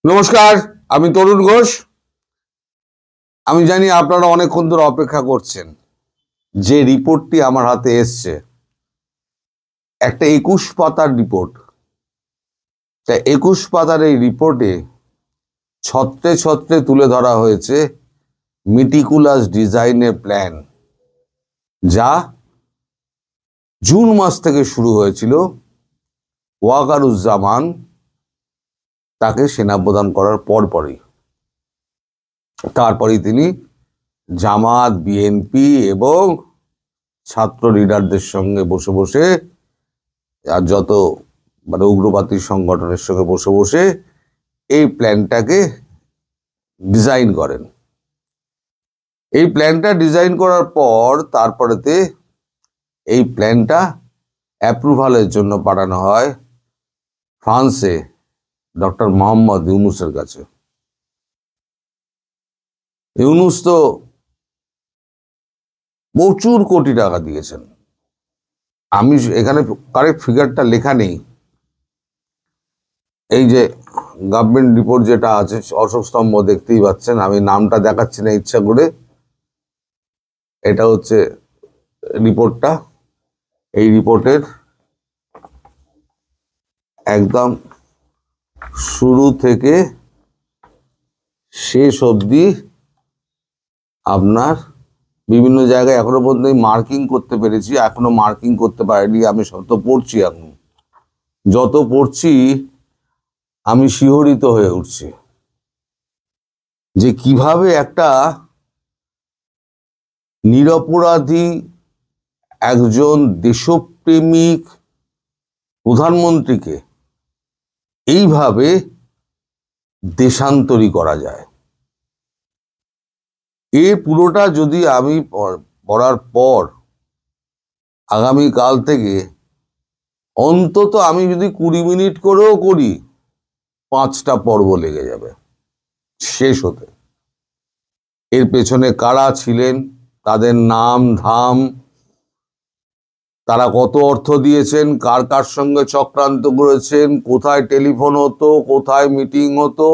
নমস্কার, আমি তরুণ ঘোষ। আমি জানি আপনারা অনেকক্ষণ ধরে অপেক্ষা করছেন। যে রিপোর্টটি আমার হাতে এসছে একটা 21 পাতার রিপোর্ট। তা 21 পাতার এই রিপোর্টে ছত্রে ছত্রে তুলে ধরা হয়েছে মেটিকুলাস ডিজাইনের প্ল্যান, যা জুন মাস থেকে শুরু হয়েছিল। ওয়াকারুজ্জামান তাকে সেনা প্রদান করার পরপরই তারপরেই তিনি জামাত, বিএনপি এবং ছাত্র লিডারদের সঙ্গে বসে বসে আর যত উগ্রবাদী সংগঠনের সঙ্গে বসে বসে এই প্ল্যানটাকে ডিজাইন করেন। এই প্ল্যানটা ডিজাইন করার পর তারপরেতে এই প্ল্যানটা অ্যাপ্রুভালের জন্য পাঠানো হয় ফ্রান্সে ডক্টর মোহাম্মদ ইউনূসের কাছে। ইউনূস তো প্রচুর কোটি টাকা দিয়েছেন। আমি এখানে কারেক্ট ফিগারটা লেখা নেই। এই যে গভর্নমেন্ট রিপোর্ট যেটা আছে, অশোক স্তম্ভ দেখতেই পাচ্ছেন, আমি নামটা দেখাচ্ছি না ইচ্ছা করে। এটা হচ্ছে রিপোর্টটা। এই রিপোর্টের একদম শুরু থেকে শেষ অবধি আপনার বিভিন্ন জায়গায় এখনো পর্যন্ত মার্কিং করতে পেরেছি, এখনো মার্কিং করতে পারিনি। আমি সব তো পড়ছি, এখন যত পড়ছি আমি শিহরিত হয়ে উঠছি যে কিভাবে একটা নিরপরাধী একজন দেশপ্রেমিক প্রধানমন্ত্রীকে এইভাবে দেশান্তরী করা যায়। এই পুরোটা যদি আমি পড়ার পর আগামীকাল থেকে অন্তত আমি যদি 20 মিনিট করেও করি, 5টা পর্ব লেগে যাবে শেষ হতে। এর পেছনে কারা ছিলেন, তাদের নাম ধাম, তারা কত অর্থ দিয়েছেন, কার কার সঙ্গে চক্রান্ত করেছেন, কোথায় টেলিফোন হতো, কোথায় মিটিং হতো,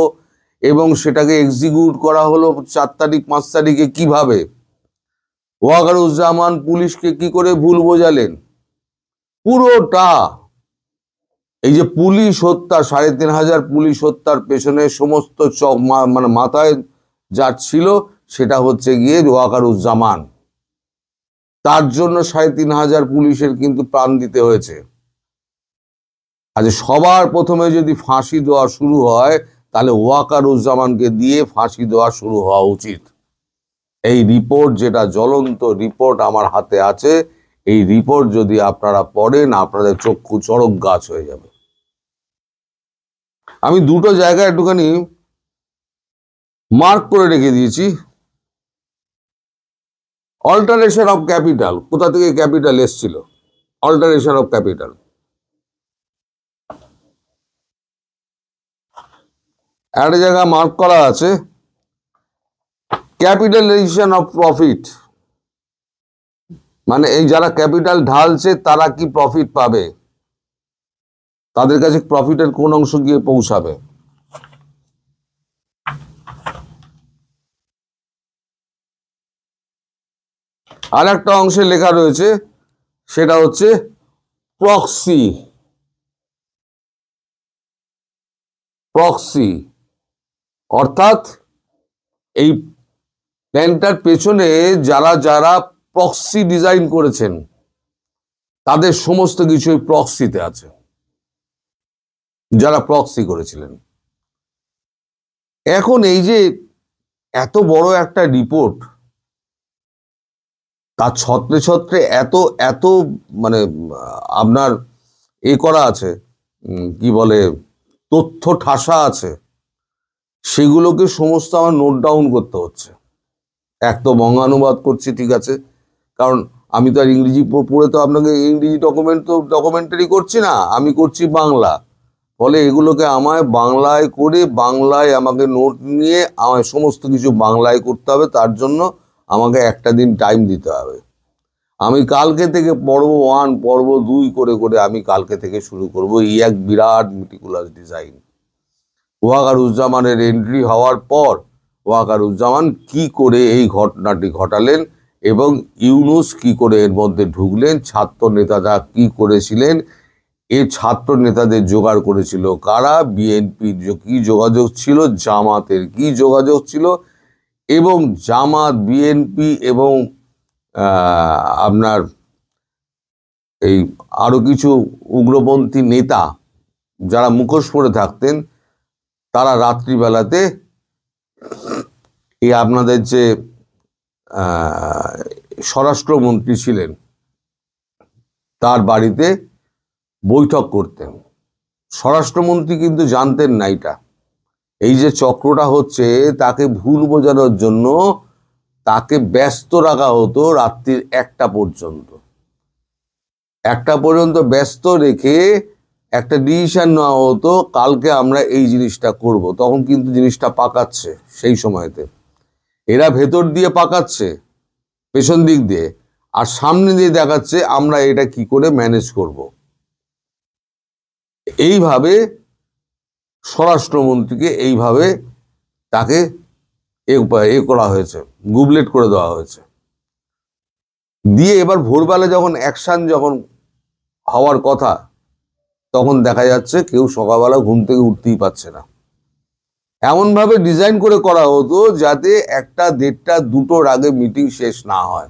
এবং সেটাকে এক্সিকিউট করা হলো 4 তারিখ 5 তারিখে কিভাবে। ওয়াকারুজ্জামান পুলিশকে কি করে ভুল বোঝালেন, পুরোটা। এই যে পুলিশ হত্যা, 3500 পুলিশ হত্যার পেছনে সমস্ত মাথায় যা ছিল সেটা হচ্ছে গিয়ে ওয়াকারুজ্জামান। তার জন্য 3500 পুলিশের কিন্তু প্রাণ দিতে হয়েছে। আজ সবার প্রথমে যদি ফাঁসি দেওয়া শুরু হয়, তাহলে ওয়াকারুজ্জামানকে দিয়ে ফাঁসি দেওয়া শুরু হওয়া উচিত। এই রিপোর্ট, যেটা জ্বলন্ত রিপোর্ট আমার হাতে আছে, এই রিপোর্ট যদি আপনারা পড়েন, আপনাদের চক্ষু চড়ক গাছ হয়ে যাবে। আমি দুটো জায়গায় একটুখানি মার্ক করে রেখে দিয়েছি। অল্টারেশন অফ ক্যাপিটাল, কোথা থেকে ক্যাপিটাল এসছিল, অল্টারেশন অফ ক্যাপিটাল। একটা জায়গা মার্ক করা আছে ক্যাপিটালাইজেশন অফ প্রফিট, মানে এই যারা ক্যাপিটাল ঢালছে তারা কি প্রফিট পাবে, তাদের কাছে প্রফিটের কোন অংশ গিয়ে পৌঁছাবে। আর একটা অংশে লেখা রয়েছে, সেটা হচ্ছে প্রক্সি। প্রক্সি অর্থাৎ এই প্ল্যানটার পেছনে যারা যারা প্রক্সি ডিজাইন করেছেন, তাদের সমস্ত কিছুই প্রক্সিতে আছে, যারা প্রক্সি করেছিলেন। এখন এই যে এত বড় একটা রিপোর্ট, তার ছত্রে ছত্রে এত এত আপনার করা আছে, কি বলে, তথ্য ঠাসা আছে, সেগুলোকে সমস্ত আমার নোট ডাউন করতে হচ্ছে। এক তো বঙ্গানুবাদ করছি, ঠিক আছে, কারণ আমি তো আর ইংরেজি পড়ে তো আপনাকে ইংরেজি ডকুমেন্টারি করছি না, আমি করছি বাংলা। ফলে এগুলোকে আমায় বাংলায় করে, বাংলায় আমাকে নোট নিয়ে আমায় সমস্ত কিছু বাংলায় করতে হবে। তার জন্য আমাকে একটা দিন টাইম দিতে হবে। আমি কালকে থেকে পর্ব 1 পর্ব 2 করে করে আমি কালকে থেকে শুরু করব এই এক বিরাট মেটিকুলাস ডিজাইন। ওয়াকারুজ্জামানের এন্ট্রি হওয়ার পর ওয়াকারুজ্জামান কি করে এই ঘটনাটি ঘটালেন এবং ইউনূস কি করে এর মধ্যে ঢুকলেন, ছাত্র নেতারা কি করেছিলেন, এই ছাত্র নেতাদের জোগাড় করেছিল কারা, বিএনপির কি যোগাযোগ ছিল, জামাতের কি যোগাযোগ ছিল, এবং জামাত, বিএনপি এবং আপনার এই আরো কিছু উগ্রপন্থী নেতা যারা মুখোশ পরে থাকতেন, তারা রাত্রিবেলাতে এই আপনাদের যে স্বরাষ্ট্রমন্ত্রী ছিলেন তার বাড়িতে বৈঠক করতেন। স্বরাষ্ট্রমন্ত্রী কিন্তু জানতেন না এটা, এই যে চক্রটা হচ্ছে তাকে ভুল বোঝানোর জন্য তাকে ব্যস্ত রাখা হতো রাত্রির 1টা পর্যন্ত। 1টা পর্যন্ত ব্যস্ত রেখে একটা ডিসিশন নেওয়া হতো, কালকে আমরা এই জিনিসটা করব। তখন কিন্তু জিনিসটা পাকাচ্ছে সেই সময়তে, এরা ভেতর দিয়ে পাকাচ্ছে পেছন দিক দিয়ে, আর সামনে দিয়ে দেখাচ্ছে আমরা এটা কি করে ম্যানেজ করব। এইভাবে স্বরাষ্ট্রমন্ত্রীকে এইভাবে তাকে এ করা হয়েছে, গুবলেট করে দেওয়া হয়েছে। দিয়ে এবার ভোরবেলা যখন অ্যাকশন যখন হওয়ার কথা, তখন দেখা যাচ্ছে কেউ সকালবেলা ঘুম থেকে উঠতেই পারছে না। এমনভাবে ডিজাইন করে করা হতো যাতে 1টা, 1:30, 2টোর আগে মিটিং শেষ না হয়।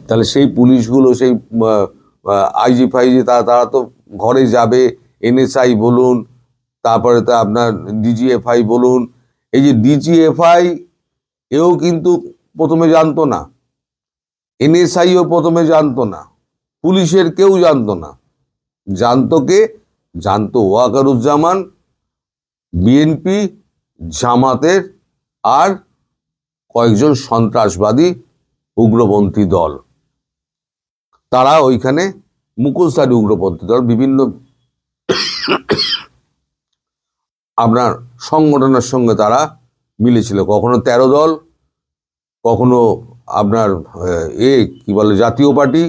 তাহলে সেই পুলিশগুলো, সেই আইজি ফাইজি, তারা তো ঘরে যাবে। এনএসআই বলুন, তারপরে তো আপনার ডিজিএফআই বলুন, এই যে ডিজিএফআই এও কিন্তু প্রথমে জানতো না, এনএসআইও প্রথমে জানতো না, পুলিশের কেউ জানতো না। জানতো কে? জানতো ওয়াকারুজ্জামান, বিএনপি, জামাতের আর কয়েকজন সন্ত্রাসবাদী উগ্রপন্থী দল। তারা ওইখানে মুখোশধারী উগ্রপন্থী দল বিভিন্ন আপনার সংগঠনের সঙ্গে তারা মিলেছিল। কখনো 13 দল, কখনো আপনার কি বলে জাতীয় পার্টি,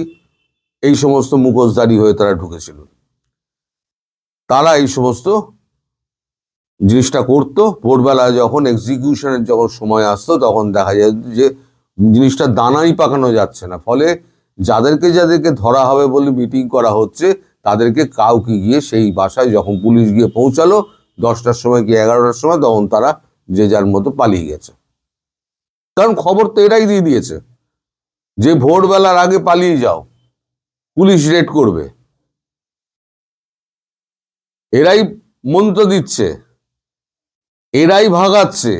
এই সমস্ত মুখোশধারী হয়ে তারা ঢুকেছিল। তারা এই সমস্ত জিনিসটা করতো। ভোরবেলা যখন এক্সিকিউশনের যখন সময় আসতো, তখন দেখা যেত যে জিনিসটা দানাই পাকানো যাচ্ছে না। ফলে যাদেরকে যাদেরকে ধরা হবে বলে মিটিং করা হচ্ছে, তাদেরকে কাউকে গিয়ে সেই বাসায় যখন পুলিশ গিয়ে পৌঁছালো 10টার সময় কি 11টার সময়, তখন তারা যে যার মতো পালিয়ে গেছে। কারণ খবর তো এরাই দিয়ে দিয়েছে যে ভোরবেলার আগে পালিয়ে যাও, পুলিশ রেড করবে। এরাই মন্ত্র দিচ্ছে, এরাই ভাগাচ্ছে,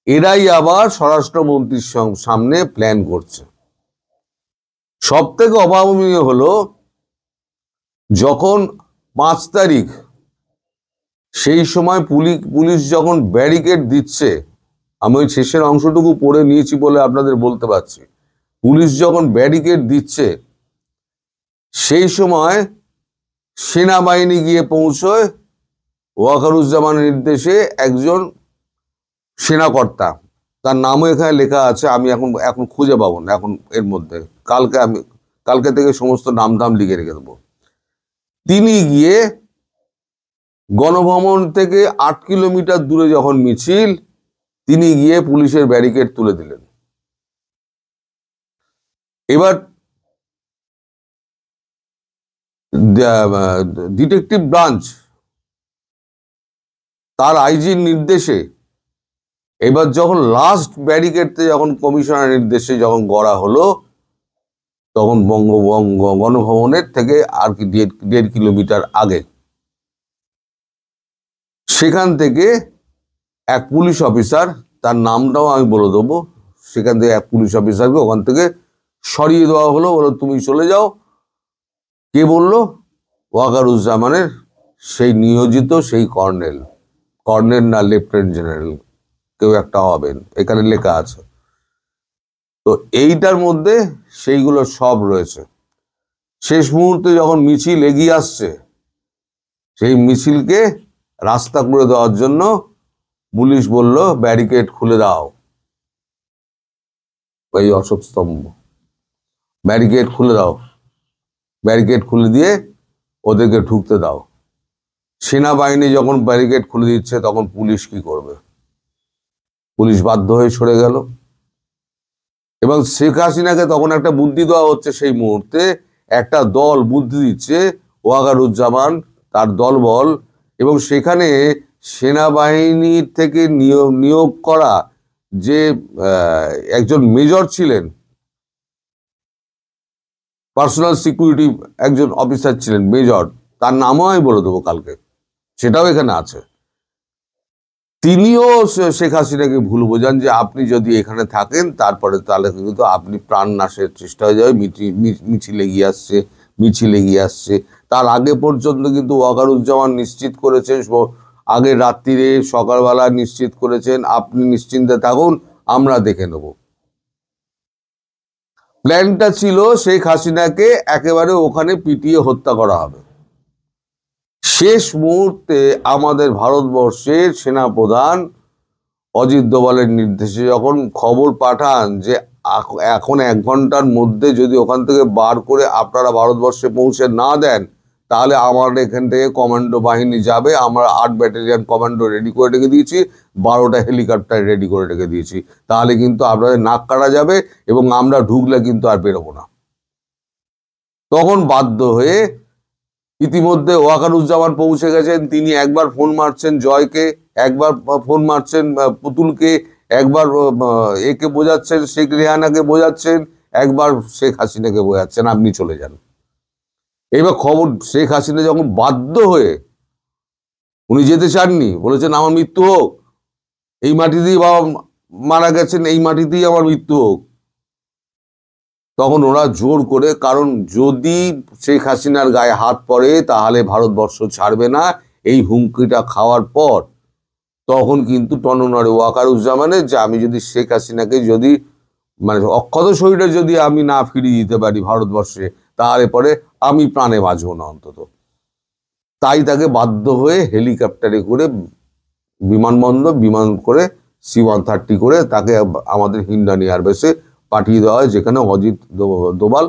এরাই আবার স্বরাষ্ট্রমন্ত্রীর সামনে প্ল্যান করছে। সব থেকে অভাবনীয় হলো যখন 5 তারিখ, সেই সময় পুলিশ যখন ব্যারিকেড দিচ্ছে, আমি ওই শেষের অংশটুকু পড়ে নিয়েছি বলে আপনাদের বলতে পারছি। পুলিশ যখন ব্যারিকেড দিচ্ছে, সেই সময় সেনাবাহিনী গিয়ে পৌঁছয় ওয়াকারুজ্জামানের নির্দেশে একজন সেনাকর্তা, তার নামও এখানে লেখা আছে, আমি এখন খুঁজে পাবো না এখন এর মধ্যে, কালকে থেকে সমস্ত নাম লিখে রেখে দেবো। তিনি গিয়ে গণভবন থেকে 8 কিলোমিটার দূরে যখন মিছিল, তিনি গিয়ে পুলিশের ব্যারিকেড তুলে দিলেন। এবার ডিটেকটিভ ব্রাঞ্চ তার আইজির নির্দেশে এবার যখন লাস্ট ব্যারিকেডতে যখন কমিশনার নির্দেশে যখন গড়া হলো, তখন বঙ্গভঙ্গ গণভবনের থেকে আর কি 1.5 কিলোমিটার আগে, সেখান থেকে এক পুলিশ অফিসার, তার নামটাও আমি বলে দেবো, সেখান থেকে এক পুলিশ অফিসারকে ওখান থেকে সরিয়ে দেওয়া হলো, বলো তুমি চলে যাও। কে বললো? ওয়াকারুজ্জামানের সেই নিয়োজিত সেই কর্নেল না লেফটেন্যান্ট জেনারেল কেউ একটা হবেন, এখানে লেখা আছে। তো এইটার মধ্যে সেইগুলো সব রয়েছে। শেষ মুহূর্তে যখন মিছিল এগিয়ে আসছে, সেই মিছিলকে রাস্তা করে দেওয়ার জন্য পুলিশ বলল ব্যারিকেড খুলে দাও, এই অশোক স্তম্ভ, ব্যারিকেড খুলে দাও, ব্যারিকেড খুলে দিয়ে ওদেরকে ঢুকতে দাও। সেনাবাহিনী যখন ব্যারিকেড খুলে দিচ্ছে তখন পুলিশ কি করবে? পুলিশ বাধ্য হয়ে সরে গেল। এবং শেখ হাসিনাকে তখন একটা বুদ্ধি দেওয়া হচ্ছে, সেই মুহূর্তে একটা দল বুদ্ধি দিচ্ছে, ওয়াকারুজ্জামান, তার দলবল, এবং সেখানে সেনাবাহিনীর থেকে নিয়োগ করা যে একজন মেজর ছিলেন, পার্সোনাল সিকিউরিটি একজন অফিসার ছিলেন, মেজর, তার নামও আমি বলে দেবো কালকে, সেটাও এখানে আছে। তিনিও শেখ হাসিনাকে ভুল বোঝান যে আপনি যদি এখানে থাকেন তারপরে তাহলে কিন্তু আপনি প্রাণ নাশের চেষ্টা হয়ে যাবে, মিছিল এগিয়ে আসছে। তার আগে পর্যন্ত কিন্তু ওয়াকারুজ্জামান নিশ্চিত করেছেন, আগের রাত্রিরে সকালবেলা নিশ্চিত করেছেন, আপনি নিশ্চিন্তে থাকুন, আমরা দেখে নেব। প্ল্যানটা ছিল শেখ হাসিনাকে একেবারে ওখানে পিটিয়ে হত্যা করা হবে। শেষ মুহূর্তে আমাদের ভারতবর্ষের সেনাপ্রধান অজিত দোভালের নির্দেশে যখন খবর পাঠান যে এখন 1 ঘন্টার মধ্যে যদি ওখান থেকে বার করে আপনারা ভারতবর্ষে পৌঁছে না দেন তাহলে আমার এখান থেকে কমান্ডো বাহিনী যাবে, আমরা 8 ব্যাটালিয়ন কমান্ডো রেডি করে রেখে দিয়েছি, 12টা হেলিকপ্টার রেডি করে রেখে দিয়েছি, তাহলে কিন্তু আপনাদের নাক কাটা যাবে এবং আমরা ঢুকলে কিন্তু আর বেরোবো না। তখন বাধ্য হয়ে ইতিমধ্যে ওয়াকারুজ্জামান পৌঁছে গেছেন, তিনি একবার ফোন মারছেন জয়কে, একবার ফোন মারছেন পুতুলকে, একবার একে বোঝাচ্ছেন, শেখ রেহানাকে বোঝাচ্ছেন, একবার শেখ হাসিনাকে বোঝাচ্ছেন আপনি চলে যান। এইবার খবর, শেখ হাসিনা যখন বাধ্য হয়ে, উনি যেতে চাননি, বলেছেন আমার মৃত্যু হোক, এই মাটিতেই বাবা মারা গেছেন, এই মাটিতেই আমার মৃত্যু হোক, তখন ওরা জোর করে, কারণ যদি শেখ হাসিনার গায়ে হাত পড়ে তাহলে ভারতবর্ষ ছাড়বে না, এই হুমকিটা খাওয়ার পর তখন কিন্তু টননরে ওয়াকারুজ্জামানের যে আমি যদি শেখ হাসিনাকে যদি মানে অক্ষত শরীরে যদি আমি না ফিরিয়ে দিতে পারি ভারতবর্ষে তাহলে পরে আমি প্রাণে বাঁচব না অন্তত। তাই তাকে বাধ্য হয়ে হেলিকপ্টারে করে বিমান করে C-130 করে তাকে আমাদের হিন্ডান এয়ারবেসে পাঠিয়ে দেওয়া হয়, যেখানে অজিত দোভাল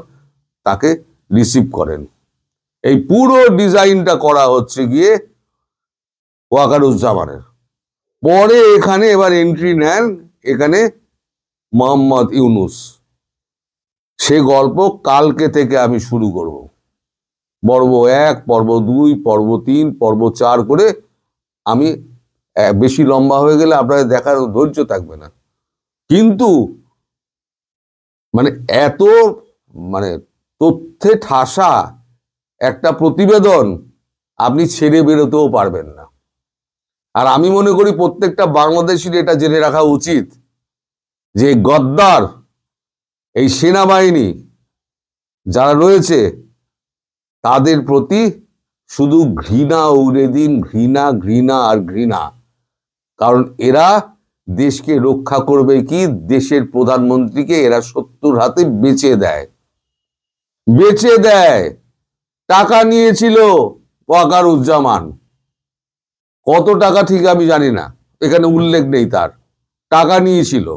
তাকে রিসিভ করেন। এই পুরো ডিজাইনটা করা হচ্ছে গিয়ে ওয়াকারুজ্জামানের। পরে এখানে এবার এন্ট্রি নেন এখানে মোহাম্মদ ইউনুস। সে গল্প কালকে থেকে আমি শুরু করব, পর্ব 1, পর্ব 2, পর্ব 3, পর্ব 4 করে। আমি বেশি লম্বা হয়ে গেলে আপনাদের দেখার ধৈর্য থাকবে না, কিন্তু মানে এত মানে তথ্যে ঠাসা একটা প্রতিবেদন আপনি ছেড়ে বেরোতেও পারবেন না। আর আমি মনে করি প্রত্যেকটা বাংলাদেশির এটা জেনে রাখা উচিত যে গদ্দার এই সেনাবাহিনী যারা রয়েছে তাদের প্রতি শুধু ঘৃণা উড়ে দিন, ঘৃণা ঘৃণা আর ঘৃণা। কারণ এরা দেশকে রক্ষা করবে কি, দেশের প্রধানমন্ত্রীকে এরা শত্রুর হাতে বেচে দেয়। টাকা নিয়েছিল ওয়াকারুজ্জামান, কত টাকা ঠিক আমি জানি না, এখানে উল্লেখ নেই, তার টাকা নিয়েছিল,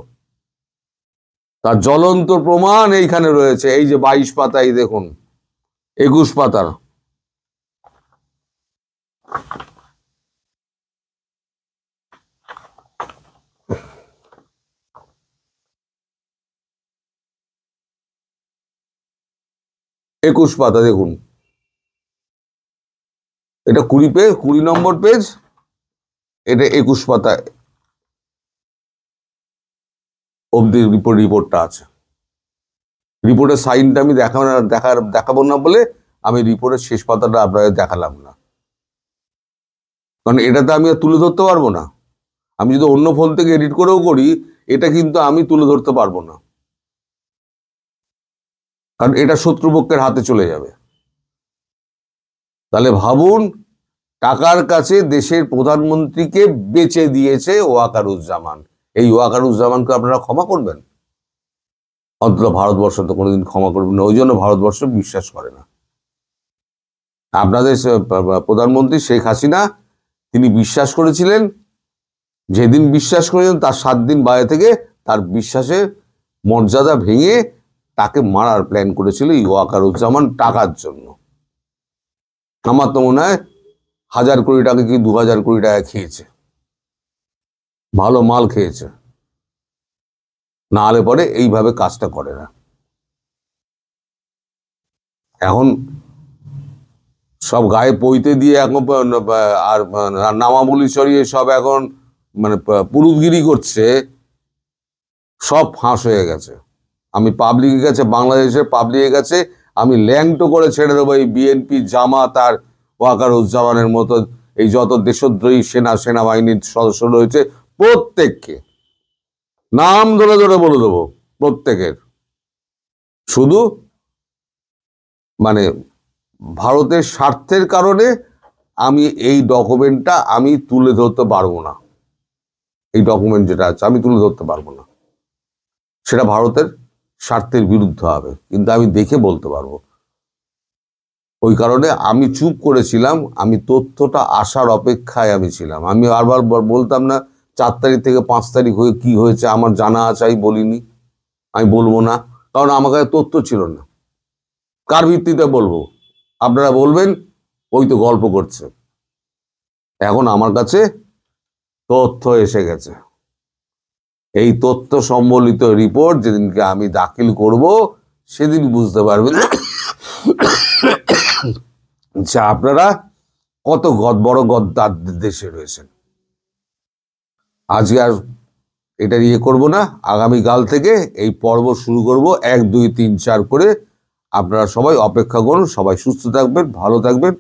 তার জ্বলন্ত প্রমাণ এইখানে রয়েছে। এই যে 22 পাতায় দেখুন, 21 পাতার, একুশ পাতা দেখুন, এটা 20 নম্বর পেজ, এটা 21 পাতায় অব্দি রিপোর্টটা আছে। রিপোর্টের সাইনটা আমি দেখাবো না বলে আমি রিপোর্টের শেষ পাতাটা আপনাদের দেখালাম না, কারণ এটাতে আমি আর তুলে ধরতে পারবো না। আমি যদি অন্য ফোন থেকে এডিট করেও করি, এটা কিন্তু আমি তুলে ধরতে পারবো না, কারণ এটা শত্রুপক্ষের হাতে চলে যাবে। তাহলে ভাবুন, টাকার কাছে দেশের প্রধানমন্ত্রীকে বেচে দিয়েছে ওয়াকারুজ্জামান। এই ওয়াকারুজ্জামানকে আপনারা ক্ষমা করবেন? অন্তত ভারতবর্ষ তো কোনোদিন ক্ষমা করবেন না, ওই জন্য ভারতবর্ষ বিশ্বাস করে না। আপনাদের প্রধানমন্ত্রী শেখ হাসিনা তিনি বিশ্বাস করেছিলেন, যেদিন বিশ্বাস করেছেন তার 7 দিন বাইরে থেকে তার বিশ্বাসের মর্যাদা ভেঙে তাকে মারার প্ল্যান করেছিল এই ওয়াকারুজ্জামান টাকার জন্য। আমার তো মনে হয় 1000 কোটি টাকা কি 2000 কোটি টাকা খেয়েছে, ভালো মাল খেয়েছে, না হলে পরে এইভাবে কাজটা করে না। এখন সব গায়ে পইতে দিয়ে এখন আর নামাবলি সরিয়ে সব এখন মানে পুরুতগিরি করছে, সব ফাঁস হয়ে গেছে। আমি পাবলিকের কাছে, বাংলাদেশের পাবলিকের কাছে আমি ল্যাংটো করে ছেড়ে দেবো এই বিএনপি, জামাত আর ওয়াকারুজ্জামানের মতো এই যত দেশদ্রোহী সেনাবাহিনীর সদস্য রয়েছে প্রত্যেককে নাম ধরে ধরে বলে দেবো, প্রত্যেকের। শুধু মানে ভারতের স্বার্থের কারণে আমি এই ডকুমেন্টটা আমি তুলে ধরতে পারবো না। এই ডকুমেন্ট যেটা আছে আমি তুলে ধরতে পারবো না, সেটা ভারতের স্বার্থের বিরুদ্ধে হবে, কিন্তু আমি দেখে বলতে পারবো। ওই কারণে আমি চুপ করেছিলাম, আমি তথ্যটা আসার অপেক্ষায় আমি ছিলাম। আমি বারবার বলতাম না 4 তারিখ থেকে 5 তারিখ হয়ে কি হয়েছে আমার জানা আছে, আমি বলিনি, আমি বলবো না, কারণ আমার কাছে তথ্য ছিল না। কার ভিত্তিতে বলবো? আপনারা বলবেন ওই তো গল্প করছে। এখন আমার কাছে তথ্য এসে গেছে। এই তথ্য সম্বলিত রিপোর্ট যেদিনকে আমি দাখিল করব সেদিন বুঝতে পারবেন যে আপনারা কত বড় গদ্দার দেশে রয়েছেন। আজকে আর এটা ইয়ে করবো না, আগামীকাল থেকে এই পর্ব শুরু করব 1 2 3 4 করে। আপনারা সবাই অপেক্ষা করুন, সবাই সুস্থ থাকবেন, ভালো থাকবেন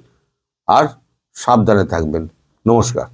আর সাবধানে থাকবেন। নমস্কার।